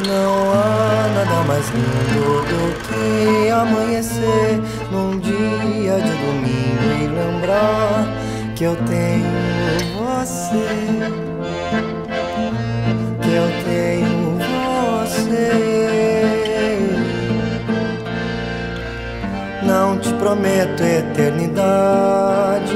Não há nada mais lindo do que amanhecer num dia de domingo e lembrar que eu tenho você, que eu tenho você. Não te prometo eternidade,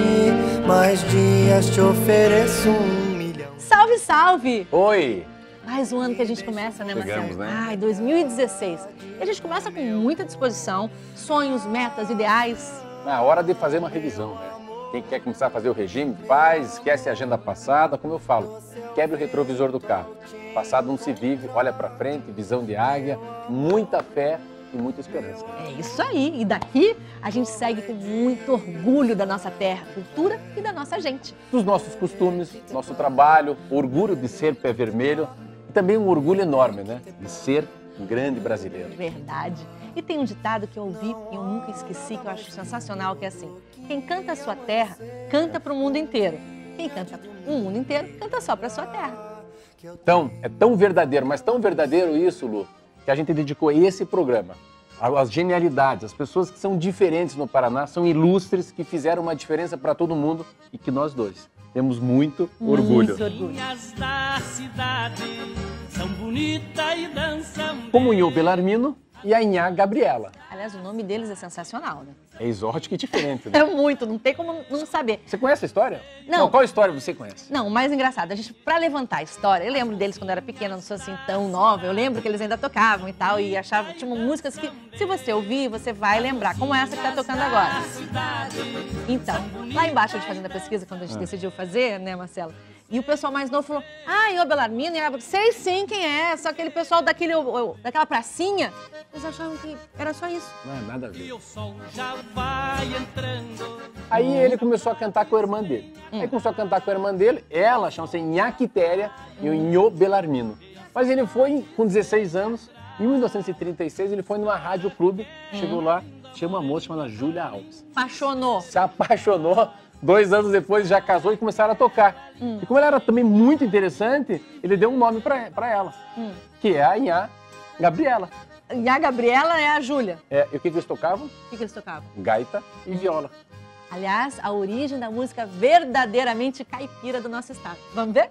mas dias te ofereço 1.000.000. Salve, salve! Oi! Mais um ano que a gente começa, né, Marcelo? Chegamos, né? Ai, 2016. E a gente começa com muita disposição, sonhos, metas, ideais. É a hora de fazer uma revisão, né? Quem quer começar a fazer o regime, faz, esquece a agenda passada, como eu falo, quebra o retrovisor do carro. Passado não se vive, olha pra frente, visão de águia, muita fé e muita esperança. É isso aí. E daqui a gente segue com muito orgulho da nossa terra, cultura e da nossa gente. Dos nossos costumes, nosso trabalho, o orgulho de ser pé vermelho e também um orgulho enorme, né? De ser um grande brasileiro. Verdade. E tem um ditado que eu ouvi e eu nunca esqueci, que eu acho sensacional, que é assim: quem canta a sua terra, canta para o mundo inteiro. Quem canta o mundo inteiro, canta só para a sua terra. Então, é tão verdadeiro, mas tão verdadeiro isso, Lu, que a gente dedicou esse programa. As genialidades, as pessoas que são diferentes no Paraná, são ilustres, que fizeram uma diferença para todo mundo e que nós dois temos muito orgulho. Muito orgulho. Da cidade são bonitas e dançam. Como o Inhô Belarmino e a Inhá Gabriela. Aliás, o nome deles é sensacional, né? É exótico e diferente, né? É muito, não tem como não saber. Você conhece a história? Não. Qual história você conhece? Não, o mais engraçado, a gente, pra levantar a história, eu lembro deles quando eu era pequena, não sou assim tão nova, eu lembro que eles ainda tocavam e tal, e achavam, tinha músicas que, se você ouvir, você vai lembrar, como essa que tá tocando agora. Então, lá embaixo, a gente fazendo a pesquisa, quando a gente decidiu fazer, né, Marcelo? E o pessoal mais novo falou: ah, Inhô Belarmino, sei sim quem é, só aquele pessoal daquela pracinha, eles achavam que era só isso. Não é nada a ver. E o sol já vai entrando. Aí ele começou a cantar com a irmã dele. Aí começou a cantar com a irmã dele, ela chama-se Inhá Quitéria e o Inhô Belarmino. Mas ele foi com 16 anos, em 1936, ele foi numa rádio clube, chegou lá, tinha uma moça chamada Júlia Alves. Apaixonou. Se apaixonou, 2 anos depois já casou e começaram a tocar. E como ela era também muito interessante, ele deu um nome pra ela, que é a Inhá Gabriela. E a Gabriela é a Júlia. É, e o que eles tocavam? O que eles tocavam? Gaita e viola. Aliás, a origem da música verdadeiramente caipira do nosso estado. Vamos ver?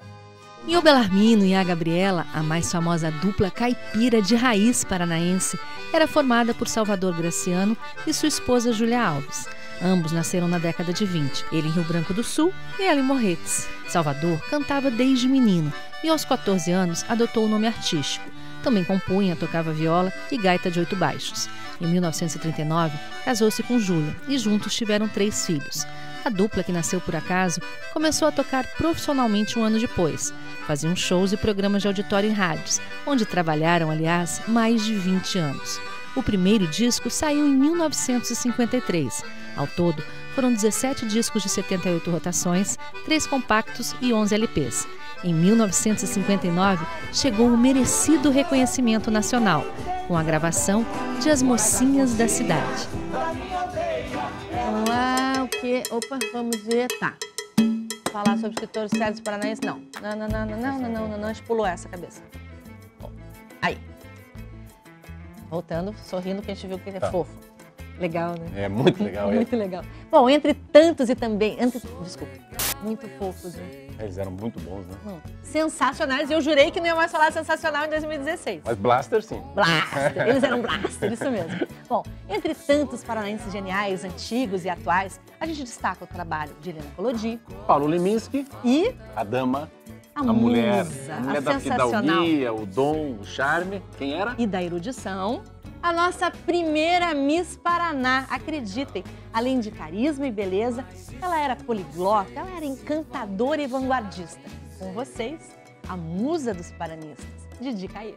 Inhô Belarmino e a Gabriela, a mais famosa dupla caipira de raiz paranaense, era formada por Salvador Graciano e sua esposa Júlia Alves. Ambos nasceram na década de 20, ele em Rio Branco do Sul e ela em Morretes. Salvador cantava desde menino e aos 14 anos adotou o nome artístico. Também compunha, tocava viola e gaita de 8 baixos. Em 1939, casou-se com Júlia e juntos tiveram 3 filhos. A dupla, que nasceu por acaso, começou a tocar profissionalmente um ano depois. Faziam shows e programas de auditório em rádios, onde trabalharam, aliás, mais de 20 anos. O primeiro disco saiu em 1953. Ao todo, foram 17 discos de 78 rotações, 3 compactos e 11 LPs. Em 1959, chegou o merecido reconhecimento nacional, com a gravação de As Mocinhas da Cidade. Vamos lá, o quê? Opa, vamos ver, tá. Falar sobre escritores sérios paranaenses? Não. Não, a gente pulou essa cabeça. Aí. Voltando, sorrindo, que a gente viu que é fofo. Legal, né? É muito legal. Muito legal. Bom, entre tantos e também... Desculpa. Muito fofos, né? Eles eram muito bons, né? Não. Sensacionais. Eu jurei que não ia mais falar sensacional em 2016. Mas Blaster, sim. Blaster. Eles eram Blaster, isso mesmo. Bom, entre tantos paranaenses geniais, antigos e atuais, a gente destaca o trabalho de Helena Collodi, Paulo Leminski e a dama, a mulher. musa, A mulher a da sensacional fidalguia, o dom, o charme. Quem era? e da erudição, a nossa primeira Miss Paraná, acreditem. Além de carisma e beleza, ela era poliglota, ela era encantadora e vanguardista. Com vocês, a musa dos paranistas, Didi Caê.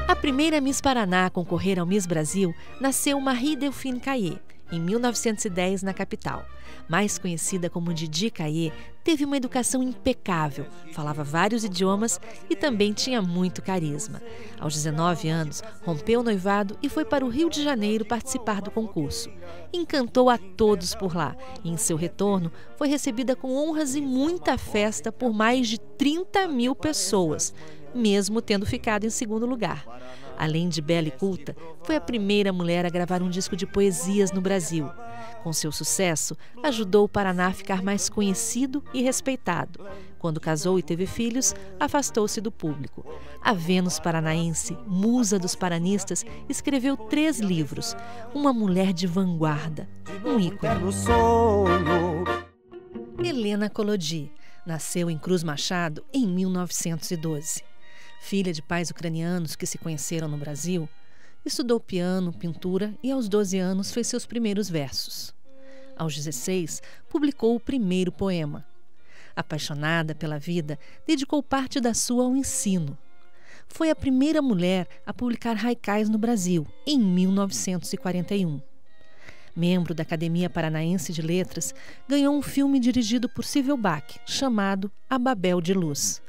A primeira Miss Paraná a concorrer ao Miss Brasil nasceu Marie Delphine Caê, em 1910, na capital. Mais conhecida como Didi Caê, teve uma educação impecável, falava vários idiomas e também tinha muito carisma. Aos 19 anos, rompeu o noivado e foi para o Rio de Janeiro participar do concurso. Encantou a todos por lá e, em seu retorno, foi recebida com honras e muita festa por mais de 30 mil pessoas. mesmo tendo ficado em segundo lugar. Além de bela e culta, foi a primeira mulher a gravar um disco de poesias no Brasil. Com seu sucesso, ajudou o Paraná a ficar mais conhecido e respeitado. Quando casou e teve filhos, afastou-se do público. A Vênus paranaense, musa dos paranistas, escreveu 3 livros. Uma mulher de vanguarda, um ícone. Helena Collodi nasceu em Cruz Machado em 1912. Filha de pais ucranianos que se conheceram no Brasil, estudou piano, pintura e aos 12 anos fez seus primeiros versos. Aos 16, publicou o primeiro poema. Apaixonada pela vida, dedicou parte da sua ao ensino. Foi a primeira mulher a publicar haikais no Brasil, em 1941. Membro da Academia Paranaense de Letras, ganhou um filme dirigido por Cível Bach, chamado A Babel de Luz.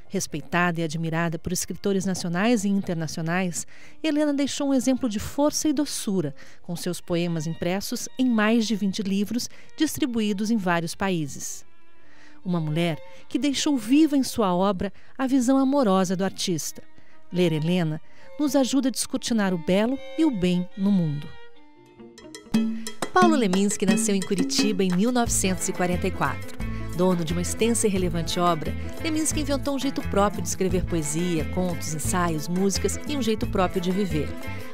Respeitada e admirada por escritores nacionais e internacionais, Helena deixou um exemplo de força e doçura, com seus poemas impressos em mais de 20 livros distribuídos em vários países. Uma mulher que deixou viva em sua obra a visão amorosa do artista. Ler Helena nos ajuda a descortinar o belo e o bem no mundo. Paulo Leminski nasceu em Curitiba em 1944. Dono de uma extensa e relevante obra, Leminski inventou um jeito próprio de escrever poesia, contos, ensaios, músicas e um jeito próprio de viver.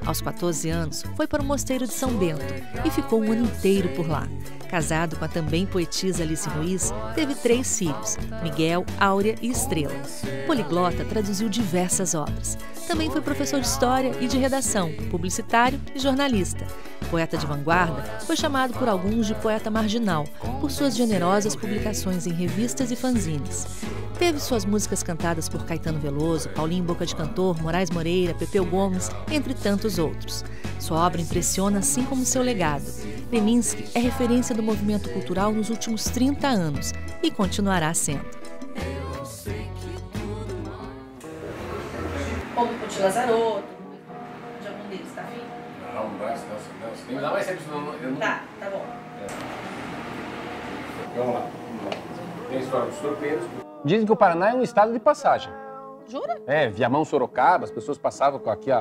Aos 14 anos, foi para o Mosteiro de São Bento e ficou um ano inteiro por lá. Casado com a também poetisa Alice Ruiz, teve 3 filhos, Miguel, Áurea e Estrela. Poliglota, traduziu diversas obras. Também foi professor de história e de redação, publicitário e jornalista. Poeta de vanguarda, foi chamado por alguns de poeta marginal, por suas generosas publicações em revistas e fanzines. Teve suas músicas cantadas por Caetano Veloso, Paulinho Boca de Cantor, Moraes Moreira, Pepeu Gomes, entre tantos outros. Sua obra impressiona, assim como seu legado. Leminski é referência do movimento cultural nos últimos 30 anos e continuará sendo. Ou do Puti Lazarotto, de algum deles, tá afim? Não, tem que dar mais tempo, senão eu não... Tá bom. Vamos lá. Tem a história dos tropeiros. Dizem que o Paraná é um estado de passagem. Jura? É, Viamão, Sorocaba, as pessoas passavam aqui,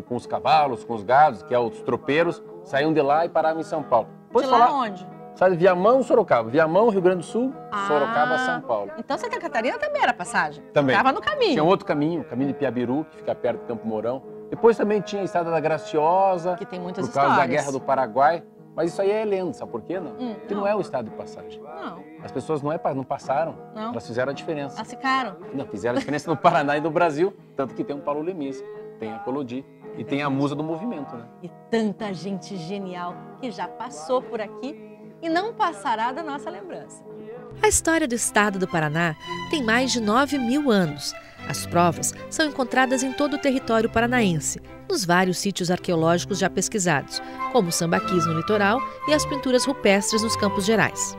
com os cavalos, com os gados, que é os tropeiros, saíam de lá e paravam em São Paulo. De lá onde? Sai de Viamão, Sorocaba. Viamão, Rio Grande do Sul, Sorocaba, São Paulo. Então Santa Catarina também era passagem? Também. Ficava no caminho. Tinha outro caminho, o caminho de Piabiru, que fica perto do Campo Mourão. Depois também tinha a Estrada da Graciosa, que tem muitas por causa histórias. da Guerra do Paraguai. Mas isso aí é lenda, sabe por quê? Não? Porque não é o estado de passagem. Não. As pessoas não passaram, Não. Elas fizeram a diferença. Elas ficaram. Não, fizeram a diferença no Paraná e no Brasil, tanto que tem o Paulo Leminski, tem a Collodi e tem a musa do movimento, né? E tanta gente genial que já passou por aqui e não passará da nossa lembrança. A história do estado do Paraná tem mais de 9.000 anos. As provas são encontradas em todo o território paranaense, nos vários sítios arqueológicos já pesquisados, como o sambaquis no litoral e as pinturas rupestres nos Campos Gerais.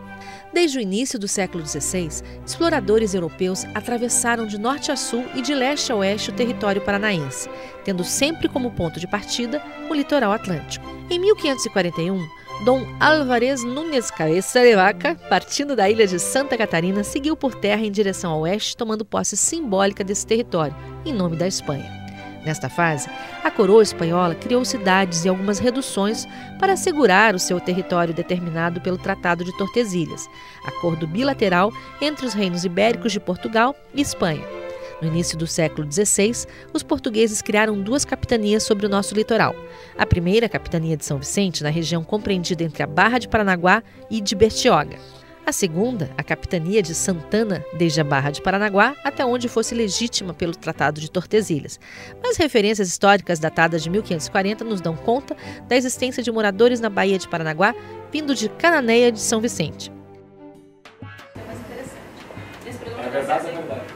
Desde o início do século XVI, exploradores europeus atravessaram de norte a sul e de leste a oeste o território paranaense, tendo sempre como ponto de partida o litoral atlântico. Em 1541, Dom Álvarez Núñez Cabeça de Vaca, partindo da ilha de Santa Catarina, seguiu por terra em direção ao oeste, tomando posse simbólica desse território, em nome da Espanha. Nesta fase, a coroa espanhola criou cidades e algumas reduções para assegurar o seu território determinado pelo Tratado de Tordesilhas, acordo bilateral entre os reinos ibéricos de Portugal e Espanha. No início do século XVI, os portugueses criaram 2 capitanias sobre o nosso litoral. A primeira, a capitania de São Vicente, na região compreendida entre a Barra de Paranaguá e de Bertioga. A segunda, a capitania de Santana, desde a Barra de Paranaguá até onde fosse legítima pelo Tratado de Tordesilhas. Mas referências históricas datadas de 1540 nos dão conta da existência de moradores na Baía de Paranaguá, vindo de Cananéia de São Vicente. É verdade, é verdade.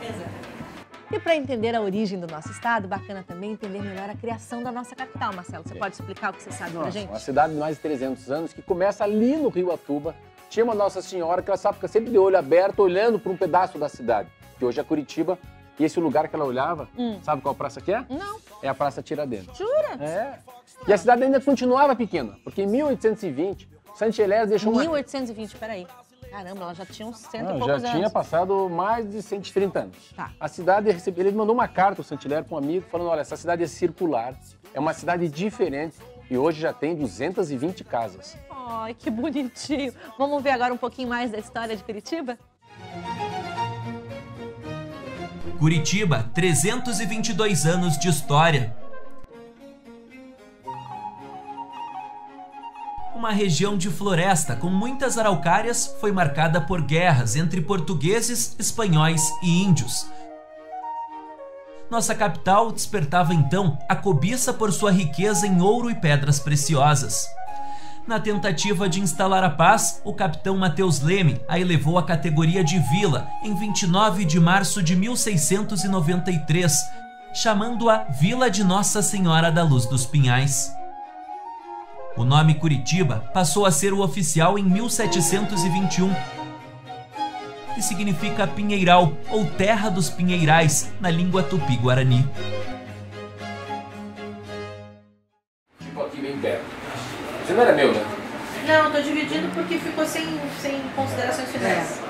E para entender a origem do nosso estado, bacana também entender melhor a criação da nossa capital. Marcelo, você pode explicar o que você sabe pra gente? Uma cidade de mais de 300 anos que começa ali no Rio Atuba. Tinha uma Nossa Senhora que ela fica sempre de olho aberto, olhando para um pedaço da cidade, que hoje é Curitiba. E esse lugar que ela olhava, sabe qual praça que é? Não. É a Praça Tiradentes. Jura? É. E a cidade ainda continuava pequena, porque em 1820, Saint-Hilaire deixou 1820, peraí. Caramba, ela já tinha uns 100 e Não, poucos já anos. tinha passado mais de 130 anos. Tá. A cidade recebeu, ele mandou uma carta, o Saint-Hilaire, para um amigo, falando, olha, essa cidade é circular, é uma cidade diferente e hoje já tem 220 casas. Ai, que bonitinho. Vamos ver agora um pouquinho mais da história de Curitiba? Curitiba, 322 anos de história. Uma região de floresta com muitas araucárias foi marcada por guerras entre portugueses, espanhóis e índios. Nossa capital despertava então a cobiça por sua riqueza em ouro e pedras preciosas. Na tentativa de instalar a paz, o capitão Mateus Leme a elevou à categoria de vila em 29 de março de 1693, chamando-a Vila de Nossa Senhora da Luz dos Pinhais. O nome Curitiba passou a ser o oficial em 1721 e significa Pinheiral ou Terra dos Pinheirais na língua tupi-guarani. Tipo aqui bem perto. Você não era meu, né? Não, eu tô dividindo porque ficou sem considerações finais.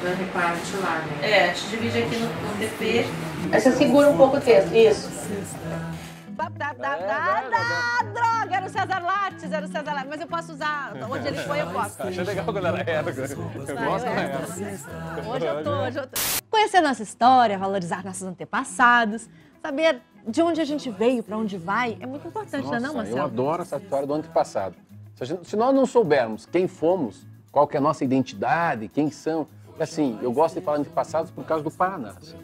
Da reparte lá, né? É, a gente divide aqui no DP. Aí você segura um pouco o texto. Isso. Droga, era o César Lattes, mas eu posso usar, onde ele foi eu posso. Achei legal quando ela era. Eu gosto da ela. Hoje eu tô. Conhecer nossa história, valorizar nossos antepassados, saber de onde a gente veio, para onde vai, é muito importante, Nossa, não é, Marcelo? eu adoro essa história do antepassado. Se nós não soubermos quem fomos, qual que é a nossa identidade, quem são... Assim, eu gosto de falar antepassados por causa do Paraná. Assim.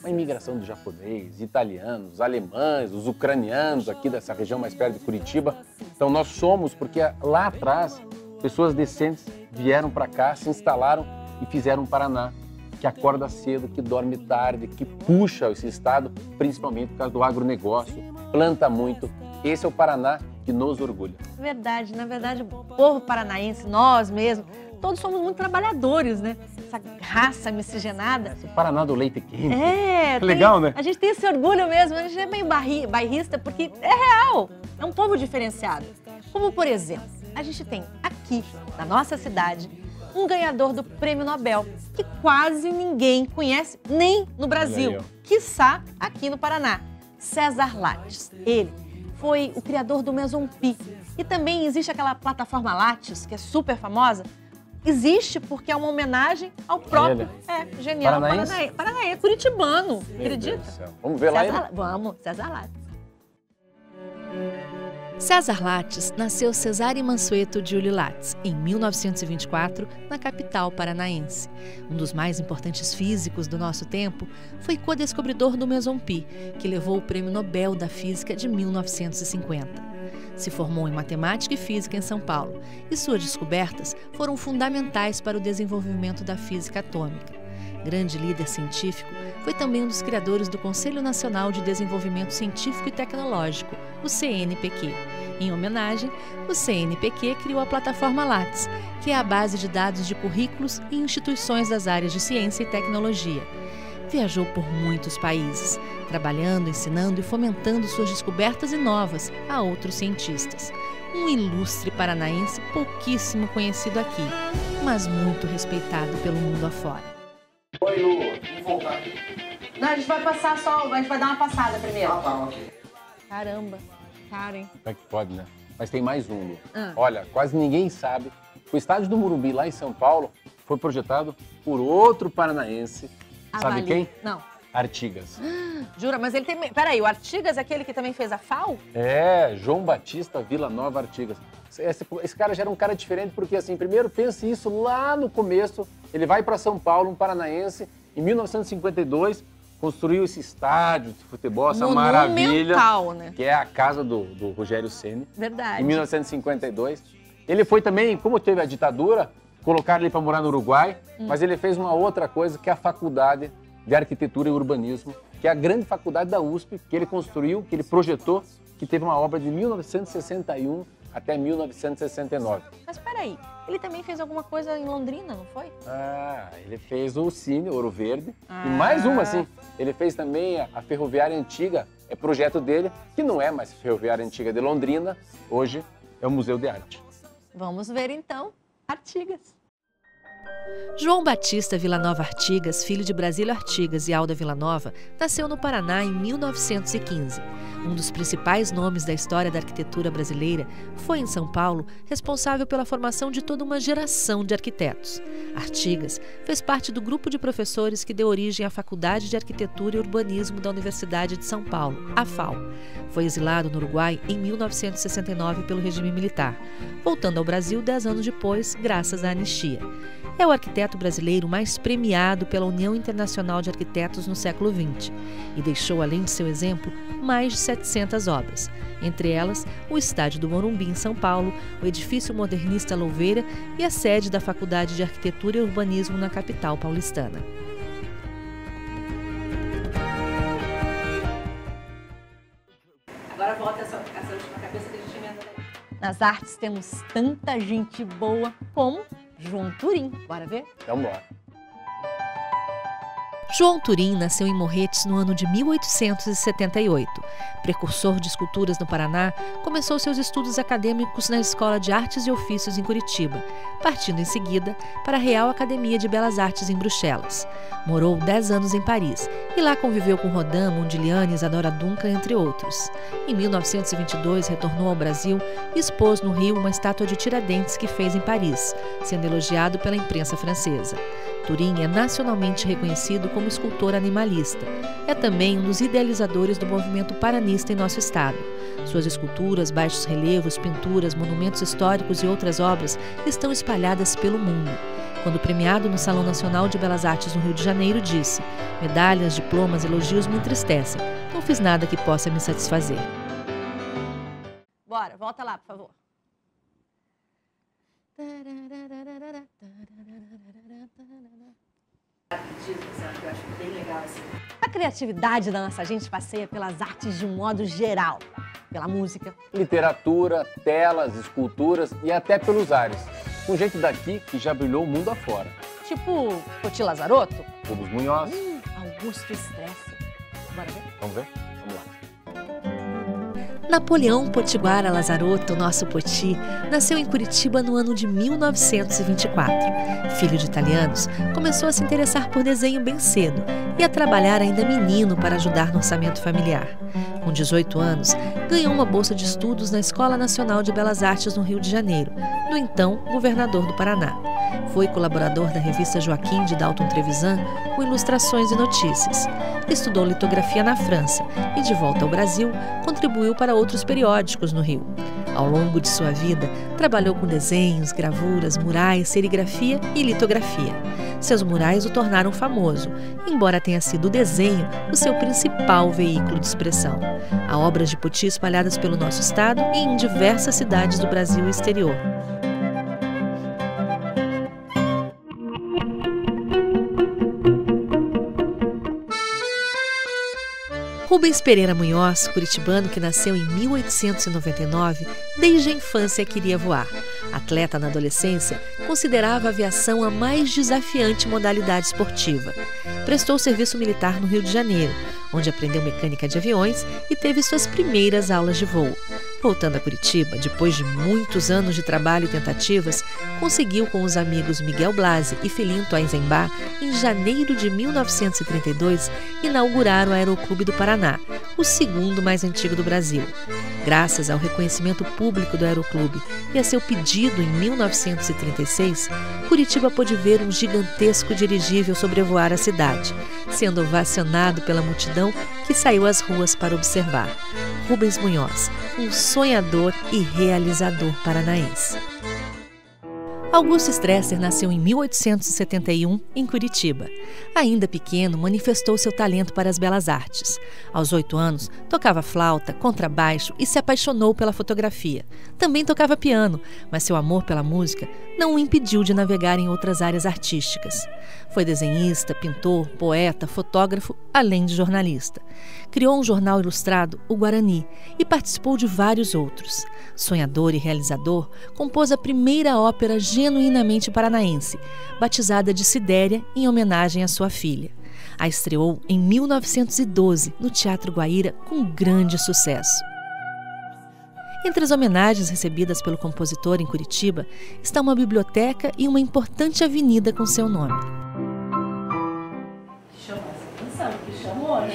A imigração dos japoneses, italianos, alemães, os ucranianos aqui dessa região mais perto de Curitiba. Então nós somos, porque lá atrás, pessoas decentes vieram para cá, se instalaram e fizeram um Paraná que acorda cedo, que dorme tarde, que puxa esse estado, principalmente por causa do agronegócio, planta muito. Esse é o Paraná que nos orgulha. Verdade, na verdade, o povo paranaense, nós mesmos, todos somos muito trabalhadores, né? Essa raça miscigenada. Esse Paraná do leite quente. É, legal, né? A gente tem esse orgulho mesmo, a gente é bem bairrista porque é real, é um povo diferenciado. Como, por exemplo, a gente tem aqui, na nossa cidade, um ganhador do Prêmio Nobel, que quase ninguém conhece, nem no Brasil, quiçá aqui no Paraná, César Lattes. Ele foi o criador do Maison Pi. E também existe aquela plataforma Lattes, que é super famosa. Existe porque é uma homenagem ao próprio genial paranaense, curitibano, acredita? Vamos ver lá ele? Vamos, César Lattes. César Lattes nasceu Cesare Mansueto Giulio Lattes em 1924, na capital paranaense. Um dos mais importantes físicos do nosso tempo, foi co-descobridor do Maison Pi, que levou o Prêmio Nobel da Física de 1950. Se formou em matemática e física em São Paulo, e suas descobertas foram fundamentais para o desenvolvimento da física atômica. Grande líder científico, foi também um dos criadores do Conselho Nacional de Desenvolvimento Científico e Tecnológico, o CNPq. Em homenagem, o CNPq criou a plataforma Lattes, que é a base de dados de currículos e instituições das áreas de ciência e tecnologia. Viajou por muitos países, trabalhando, ensinando e fomentando suas descobertas e novas a outros cientistas. Um ilustre paranaense pouquíssimo conhecido aqui, mas muito respeitado pelo mundo afora. Oi, Lu, vamos voltar aqui. Não, a gente vai passar só, a gente vai dar uma passada primeiro. Ah, tá, ok. Caramba, cara, hein? Como é que pode, né? Mas tem mais um, Lu. Olha, quase ninguém sabe. O estádio do Morumbi, lá em São Paulo, foi projetado por outro paranaense. Sabe quem? Não. Artigas. Jura? Mas ele tem... Peraí, o Artigas é aquele que também fez a FAO? É, João Batista Vila Nova Artigas. Esse cara já era um cara diferente porque, assim, primeiro pense isso lá no começo, ele vai para São Paulo, um paranaense, em 1952, construiu esse estádio de futebol, essa maravilha, né? que é a casa do Rogério Ceni. Verdade. Em 1952. Ele foi também, como teve a ditadura, colocaram ele para morar no Uruguai, mas ele fez uma outra coisa, que é a Faculdade de Arquitetura e Urbanismo, que é a grande faculdade da USP, que ele construiu, que ele projetou, que teve uma obra de 1961 até 1969. Mas peraí, ele também fez alguma coisa em Londrina, não foi? Ah, ele fez o Cine Ouro Verde, e mais uma, assim, ele fez também a Ferroviária Antiga, é projeto dele, que não é mais Ferroviária Antiga de Londrina, hoje é o Museu de Arte. Vamos ver então Artigas. João Batista Villanova Artigas, filho de Brasílio Artigas e Alda Villanova, nasceu no Paraná em 1915. Um dos principais nomes da história da arquitetura brasileira, foi em São Paulo responsável pela formação de toda uma geração de arquitetos. Artigas fez parte do grupo de professores que deu origem à Faculdade de Arquitetura e Urbanismo da Universidade de São Paulo, a FAU. Foi exilado no Uruguai em 1969 pelo regime militar, voltando ao Brasil 10 anos depois, graças à anistia. É o arquiteto brasileiro mais premiado pela União Internacional de Arquitetos no século XX e deixou, além de seu exemplo, mais de 700 obras, entre elas o Estádio do Morumbi, em São Paulo, o edifício modernista Louveira e a sede da Faculdade de Arquitetura e Urbanismo na capital paulistana. Agora volta essa última cabeça que a gente emenda. Nas artes temos tanta gente boa como João Turim. Bora ver? Então bora. João Turim nasceu em Morretes no ano de 1878. Precursor de esculturas no Paraná, começou seus estudos acadêmicos na Escola de Artes e Ofícios em Curitiba, partindo em seguida para a Real Academia de Belas Artes em Bruxelas. Morou 10 anos em Paris e lá conviveu com Rodin, Modigliani, Isadora Duncan, entre outros. Em 1922, retornou ao Brasil e expôs no Rio uma estátua de Tiradentes que fez em Paris, sendo elogiado pela imprensa francesa. Turim é nacionalmente reconhecido como escultor animalista. É também um dos idealizadores do movimento paranista em nosso estado. Suas esculturas, baixos relevos, pinturas, monumentos históricos e outras obras estão espalhadas pelo mundo. Quando premiado no Salão Nacional de Belas Artes no Rio de Janeiro, disse: "Medalhas, diplomas, elogios me entristecem. Não fiz nada que possa me satisfazer." Bora, volta lá, por favor. A criatividade da nossa gente passeia pelas artes de um modo geral. Pela música, Literatura, telas, esculturas e até pelos ares. Com gente daqui que já brilhou o mundo afora. tipo Poti Lazarotto, Rubens Munhoz. Augusto Stress. Bora ver? Vamos ver? Vamos lá. Napoleão Potiguara Lazarotto, nosso Poti, nasceu em Curitiba no ano de 1924. Filho de italianos, começou a se interessar por desenho bem cedo e a trabalhar ainda menino para ajudar no orçamento familiar. Com 18 anos, ganhou uma bolsa de estudos na Escola Nacional de Belas Artes no Rio de Janeiro, do então governador do Paraná. Foi colaborador da revista Joaquim de Dalton Trevisan, com ilustrações e notícias. Estudou litografia na França e, de volta ao Brasil, contribuiu para outros periódicos no Rio. Ao longo de sua vida, trabalhou com desenhos, gravuras, murais, serigrafia e litografia. Seus murais o tornaram famoso, embora tenha sido o desenho o seu principal veículo de expressão. Há obras de Poti espalhadas pelo nosso estado e em diversas cidades do Brasil e exterior. Rubens Pereira Munhoz, curitibano que nasceu em 1899, desde a infância queria voar. Atleta na adolescência, considerava a aviação a mais desafiante modalidade esportiva. Prestou serviço militar no Rio de Janeiro, onde aprendeu mecânica de aviões e teve suas primeiras aulas de voo. Voltando a Curitiba, depois de muitos anos de trabalho e tentativas, conseguiu com os amigos Miguel Blasi e Felinto Eisenbach, em janeiro de 1932, inaugurar o Aeroclube do Paraná, o segundo mais antigo do Brasil. Graças ao reconhecimento público do Aeroclube e a seu pedido em 1936, Curitiba pôde ver um gigantesco dirigível sobrevoar a cidade, sendo ovacionado pela multidão que saiu às ruas para observar. Rubens Munhoz, um sonhador e realizador paranaense. Augusto Stresser nasceu em 1871 em Curitiba. Ainda pequeno, manifestou seu talento para as belas artes. Aos 8 anos, tocava flauta, contrabaixo e se apaixonou pela fotografia. Também tocava piano, mas seu amor pela música não o impediu de navegar em outras áreas artísticas. Foi desenhista, pintor, poeta, fotógrafo, além de jornalista. Criou um jornal ilustrado, o Guarani, e participou de vários outros. Sonhador e realizador, compôs a primeira ópera genuinamente paranaense, batizada de Sidéria, em homenagem à sua filha. A estreou em 1912 no Teatro Guaíra com grande sucesso. Entre as homenagens recebidas pelo compositor em Curitiba está uma biblioteca e uma importante avenida com seu nome. Chamou essa atenção, que chamou, né?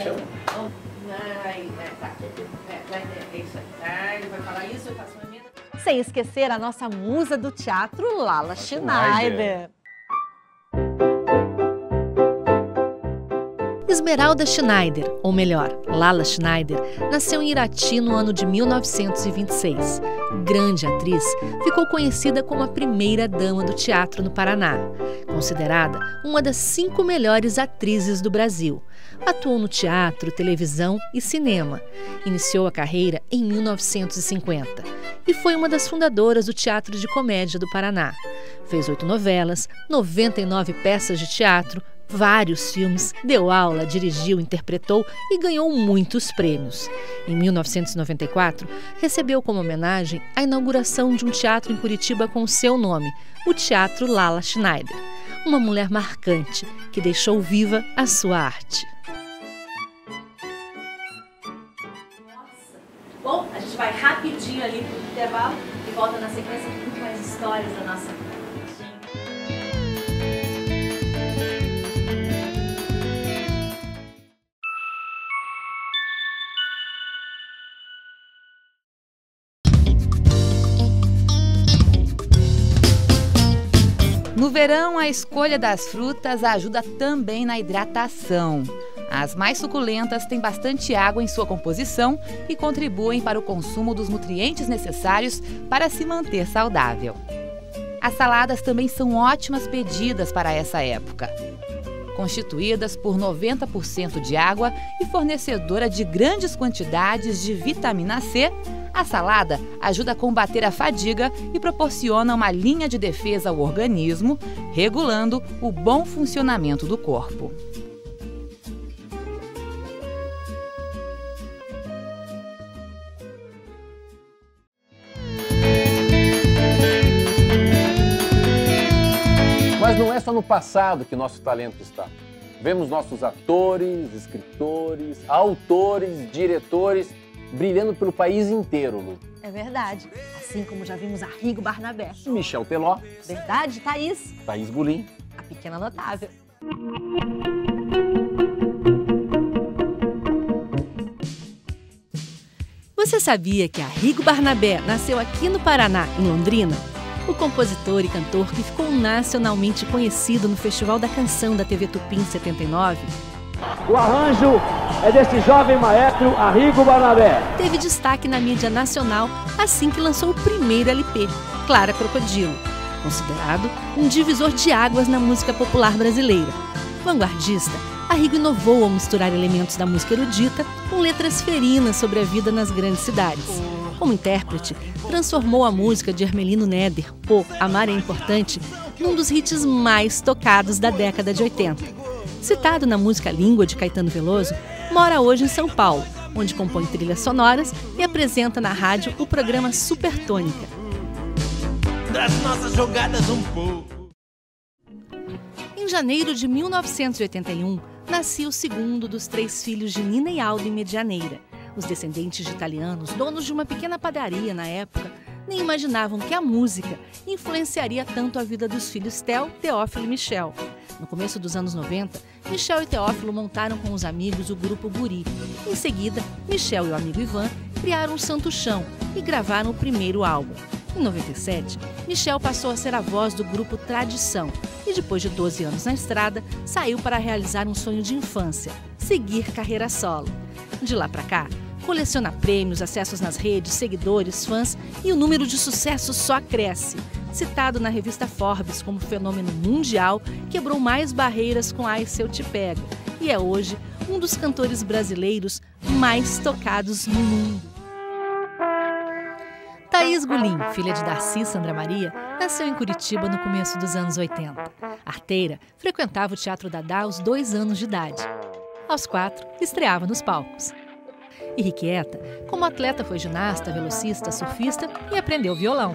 É isso aí. Ele vai falar isso, eu faço uma emenda. Sem esquecer a nossa musa do teatro, Lala Schneider. Esmeralda Schneider, ou melhor, Lala Schneider, nasceu em Irati no ano de 1926. Grande atriz, ficou conhecida como a primeira dama do teatro no Paraná. Considerada uma das 5 melhores atrizes do Brasil. Atuou no teatro, televisão e cinema. Iniciou a carreira em 1950 e foi uma das fundadoras do Teatro de Comédia do Paraná. Fez 8 novelas, 99 peças de teatro, vários filmes, deu aula, dirigiu, interpretou e ganhou muitos prêmios. Em 1994, recebeu como homenagem a inauguração de um teatro em Curitiba com seu nome, o Teatro Lala Schneider. Uma mulher marcante que deixou viva a sua arte. Bom, a gente vai rapidinho ali pro intervalo e volta na sequência com muito mais histórias da nossa vida. No verão, a escolha das frutas ajuda também na hidratação. As mais suculentas têm bastante água em sua composição e contribuem para o consumo dos nutrientes necessários para se manter saudável. As saladas também são ótimas pedidas para essa época. Constituídas por 90% de água e fornecedora de grandes quantidades de vitamina C, a salada ajuda a combater a fadiga e proporciona uma linha de defesa ao organismo, regulando o bom funcionamento do corpo. Mas não é só no passado que nosso talento está. Vemos nossos atores, escritores, autores, diretores brilhando pelo país inteiro, Lu. É verdade. Assim como já vimos Arrigo Barnabé. Michel Teló. Verdade, Thaís. Thaís Gulim. A Pequena Notável. Você sabia que Arrigo Barnabé nasceu aqui no Paraná, em Londrina? O compositor e cantor que ficou nacionalmente conhecido no Festival da Canção da TV Tupi em 79. O arranjo é desse jovem maestro Arrigo Barnabé. Teve destaque na mídia nacional assim que lançou o primeiro LP, Clara Crocodilo, considerado um divisor de águas na música popular brasileira. Vanguardista, Arrigo inovou ao misturar elementos da música erudita com letras ferinas sobre a vida nas grandes cidades. Como intérprete, transformou a música de Hermelino Neder, O Amar é Importante, num dos hits mais tocados da década de 80. Citado na música Língua de Caetano Veloso, mora hoje em São Paulo, onde compõe trilhas sonoras e apresenta na rádio o programa Supertônica. Das nossas jogadas um pouco. Em janeiro de 1981, nascia o segundo dos 3 filhos de Nina e Aldo em Medianeira. Os descendentes de italianos, donos de uma pequena padaria na época, nem imaginavam que a música influenciaria tanto a vida dos filhos Theo, Teófilo e Michel. No começo dos anos 90, Michel e Teófilo montaram com os amigos o grupo Guri. Em seguida, Michel e o amigo Ivan criaram o Santo Chão e gravaram o primeiro álbum. Em 97, Michel passou a ser a voz do grupo Tradição e, depois de 12 anos na estrada, saiu para realizar um sonho de infância, seguir carreira solo. De lá para cá, coleciona prêmios, acessos nas redes, seguidores, fãs e o número de sucessos só cresce. Citado na revista Forbes como fenômeno mundial, quebrou mais barreiras com Ai Se Eu Te Pego e é hoje um dos cantores brasileiros mais tocados no mundo. Thaís Gulim, filha de Darcy e Sandra Maria, nasceu em Curitiba no começo dos anos 80. Arteira, frequentava o Teatro Dadá aos 2 anos de idade. Aos 4, estreava nos palcos. Irrequieta, como atleta foi ginasta, velocista, surfista e aprendeu violão.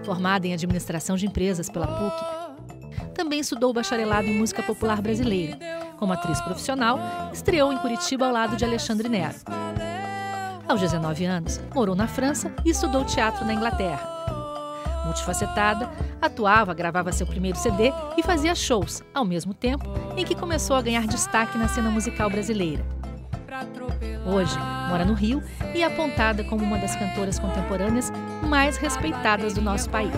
Formada em administração de empresas pela PUC, também estudou bacharelado em música popular brasileira. Como atriz profissional, estreou em Curitiba ao lado de Alexandre Nero. Aos 19 anos, morou na França e estudou teatro na Inglaterra. Multifacetada, atuava, gravava seu primeiro CD e fazia shows, ao mesmo tempo em que começou a ganhar destaque na cena musical brasileira. Hoje, mora no Rio e é apontada como uma das cantoras contemporâneas mais respeitadas do nosso país.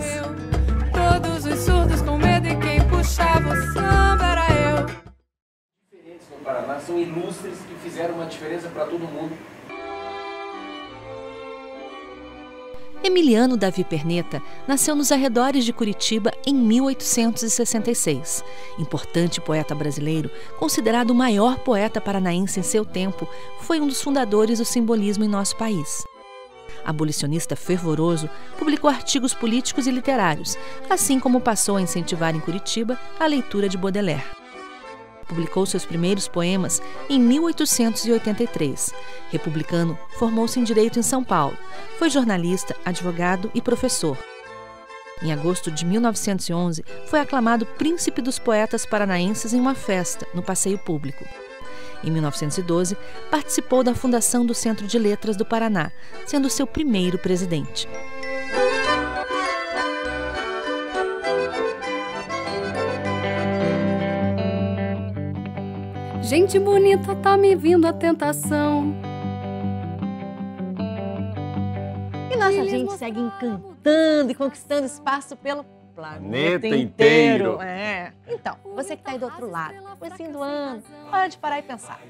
Todos os surdos com medo e quem puxava o samba era eu. Diferentes no Paraná, são ilustres que fizeram uma diferença para todo mundo. Emiliano Davi Perneta nasceu nos arredores de Curitiba em 1866. Importante poeta brasileiro, considerado o maior poeta paranaense em seu tempo, foi um dos fundadores do simbolismo em nosso país. Abolicionista fervoroso, publicou artigos políticos e literários, assim como passou a incentivar em Curitiba a leitura de Baudelaire. Publicou seus primeiros poemas em 1883. Republicano, formou-se em Direito em São Paulo. Foi jornalista, advogado e professor. Em agosto de 1911, foi aclamado Príncipe dos Poetas Paranaenses em uma festa, no Passeio Público. Em 1912, participou da fundação do Centro de Letras do Paraná, sendo seu primeiro presidente. Gente bonita, tá me vindo a tentação. E nossa gente segue encantando e conquistando espaço pelo planeta inteiro. Então, você que tá aí do outro lado, comecinho do ano, hora de parar e pensar.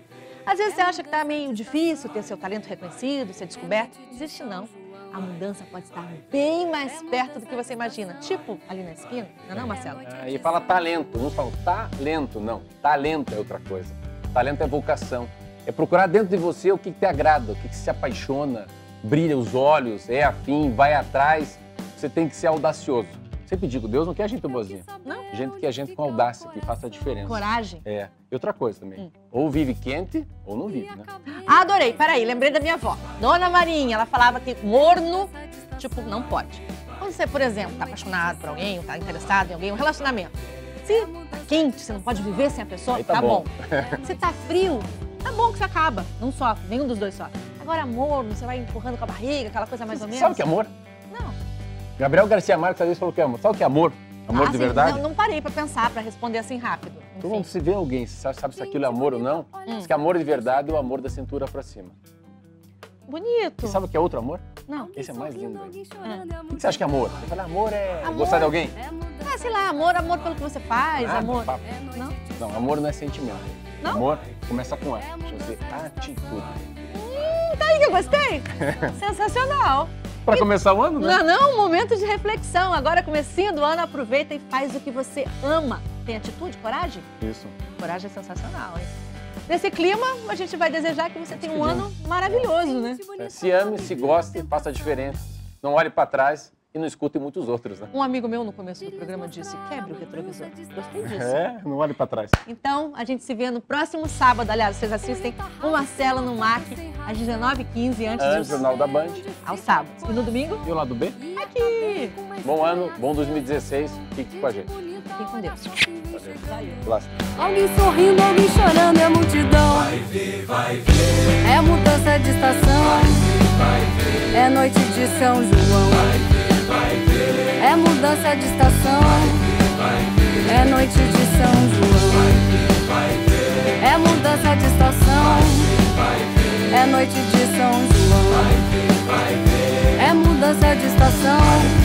Às vezes você acha que tá meio difícil ter seu talento reconhecido, ser descoberto. Não existe não. A mudança pode estar bem mais perto do que você imagina. Tipo, ali na esquina. Não, Marcelo? E fala talento. Uns falam talento. Não, talento é outra coisa. Talento é vocação. É procurar dentro de você o que te agrada, o que se apaixona, brilha os olhos, é afim, vai atrás. Você tem que ser audacioso. Sempre digo, Deus não quer gente boazinha. Não. Gente que é gente com audácia, que faça a diferença. Coragem. É. E outra coisa também. Ou vive quente, ou não vive, né? Adorei. Peraí, lembrei da minha avó. Dona Marinha, ela falava que morno, tipo, não pode. Quando você, por exemplo, tá apaixonado por alguém, ou tá interessado em alguém, um relacionamento. Se tá quente, você não pode viver sem a pessoa, aí tá bom. Se tá frio, tá bom que você acaba. Não sofre, nenhum dos dois sofre. Agora, amor, você vai empurrando com a barriga, aquela coisa mais ou menos. Sabe o que é amor? Não. Gabriel Garcia Marques às vezes falou que é amor. Sabe o que é amor? Amor de verdade? Não parei pra pensar, pra responder assim rápido. Então, quando se vê alguém, você sabe se aquilo é amor ou não, diz que amor de verdade é o amor da cintura pra cima. Bonito. E sabe o que é outro amor? Não. Esse é mais lindo. O que você acha que é amor? Você fala, amor é gostar de alguém? Sei lá, amor pelo que você faz, amor. Não? Não, amor não é sentimento. Não? Amor começa com A, chama-se atitude. Tá aí que eu gostei. Sensacional. Pra começar o ano, né? Não, um momento de reflexão. Agora, comecinho do ano, aproveita e faz o que você ama. Tem atitude, coragem? Isso. Coragem é sensacional, hein? Nesse clima, a gente vai desejar que você tenha um ano maravilhoso, né? Se ame, se goste, faça a diferença. Não olhe pra trás e não escute muitos outros, né? Um amigo meu no começo do programa disse, quebre o retrovisor. Gostei disso. Não olhe pra trás. Então, a gente se vê no próximo sábado. Aliás, vocês assistem o Marcelo no MAC, às 19h15, antes do Jornal da Band. Aos sábados. E no domingo? E o lado B? Aqui. Bom ano, bom 2016. Fique com a gente. Fiquem com Deus. Valeu. Alguém sorrindo, alguém chorando, é multidão. Vai ver. É mudança de estação. Vai ver. É noite de São João. Vai ver. É mudança de estação. Vai ver. É noite de São João. Vai ver. É mudança de estação. Vai ver. É noite de São João. Vai ver. É mudança de estação.